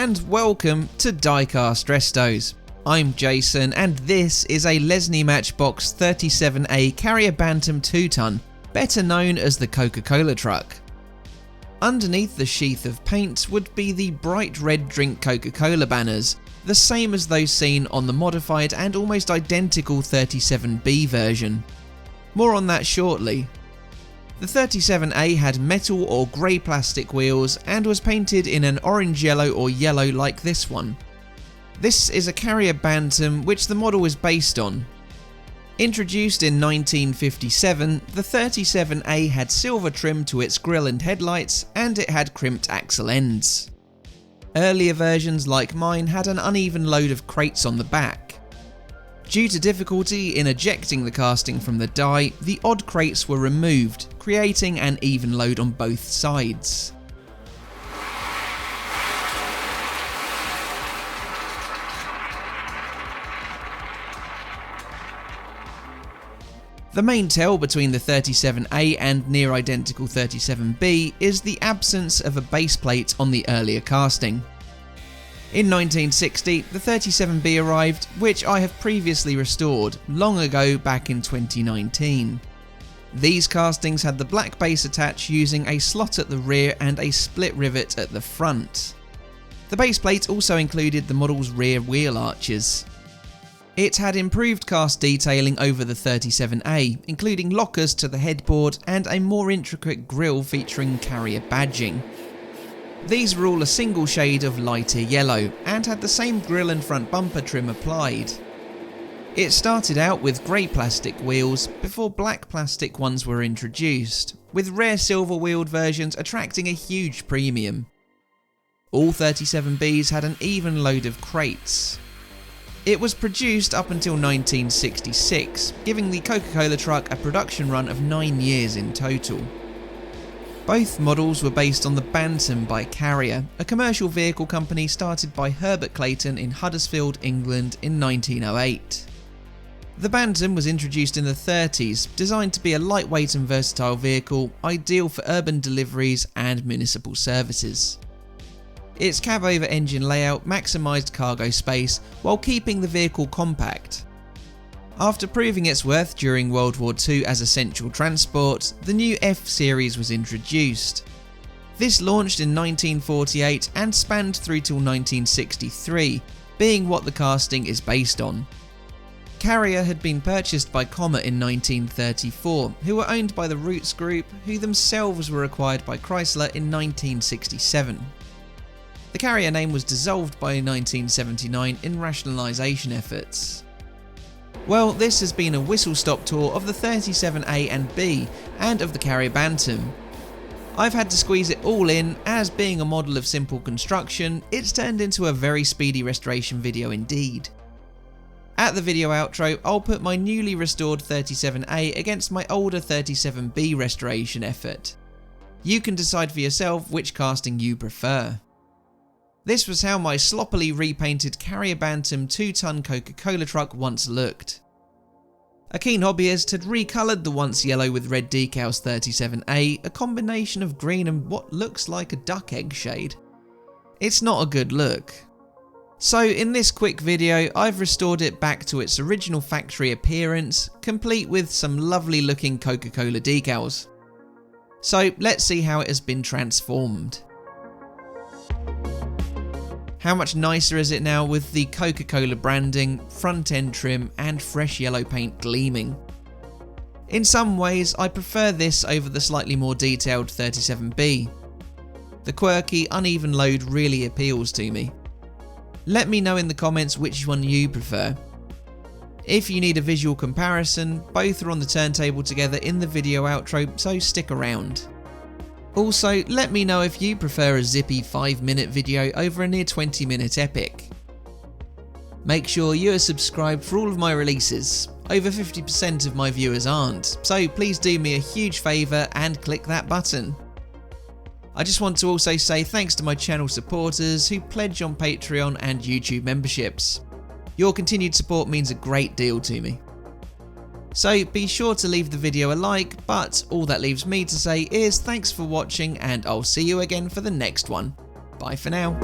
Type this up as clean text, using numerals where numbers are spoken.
and welcome to Diecast Restos. I'm Jason and this is a Lesney Matchbox 37A Karrier Bantam 2-ton, better known as the Coca-Cola truck. Underneath the sheath of paint would be the bright red drink Coca-Cola banners, the same as those seen on the modified and almost identical 37B version. More on that shortly. The 37A had metal or grey plastic wheels and was painted in an orange yellow or yellow like this one. This is a Karrier Bantam which the model is based on. Introduced in 1957, the 37A had silver trim to its grille and headlights, and it had crimped axle ends. Earlier versions like mine had an uneven load of crates on the back. Due to difficulty in ejecting the casting from the die, the odd crates were removed, creating an even load on both sides. The main tell between the 37A and near identical 37B is the absence of a base plate on the earlier casting. In 1960, the 37B arrived, which I have previously restored, long ago back in 2019. These castings had the black base attached using a slot at the rear and a split rivet at the front. The base plate also included the model's rear wheel arches. It had improved cast detailing over the 37A, including lockers to the headboard and a more intricate grille featuring Karrier badging. These were all a single shade of lighter yellow and had the same grille and front bumper trim applied. It started out with grey plastic wheels before black plastic ones were introduced, with rare silver wheeled versions attracting a huge premium. All 37Bs had an even load of crates. It was produced up until 1966, giving the Coca-Cola truck a production run of 9 years in total. Both models were based on the Bantam by Karrier, a commercial vehicle company started by Herbert Clayton in Huddersfield, England in 1908. The Bantam was introduced in the 30s, designed to be a lightweight and versatile vehicle, ideal for urban deliveries and municipal services. Its cab-over engine layout maximised cargo space while keeping the vehicle compact. After proving its worth during World War II as essential transport, the new F-Series was introduced. This launched in 1948 and spanned through till 1963, being what the casting is based on. Karrier had been purchased by Comet in 1934, who were owned by the Rootes Group, who themselves were acquired by Chrysler in 1967. The Karrier name was dissolved by 1979 in rationalisation efforts. Well, this has been a whistle-stop tour of the 37A and B and of the Karrier Bantam. I've had to squeeze it all in, as being a model of simple construction, it's turned into a very speedy restoration video indeed. At the video outro, I'll put my newly restored 37A against my older 37B restoration effort. You can decide for yourself which casting you prefer. This was how my sloppily repainted Karrier Bantam 2-ton Coca-Cola truck once looked. A keen hobbyist had recoloured the once yellow with red decals 37A, a combination of green and what looks like a duck egg shade. It's not a good look. So in this quick video, I've restored it back to its original factory appearance, complete with some lovely looking Coca-Cola decals. So let's see how it has been transformed. How much nicer is it now with the Coca-Cola branding, front end trim and fresh yellow paint gleaming? In some ways I prefer this over the slightly more detailed 37B. The quirky, uneven load really appeals to me. Let me know in the comments which one you prefer. If you need a visual comparison, both are on the turntable together in the video outro, so stick around. Also, let me know if you prefer a zippy 5-minute video over a near 20-minute epic. Make sure you are subscribed for all of my releases. Over 50% of my viewers aren't, so please do me a huge favour and click that button. I just want to also say thanks to my channel supporters who pledge on Patreon and YouTube memberships. Your continued support means a great deal to me. So be sure to leave the video a like, but all that leaves me to say is thanks for watching and I'll see you again for the next one. Bye for now.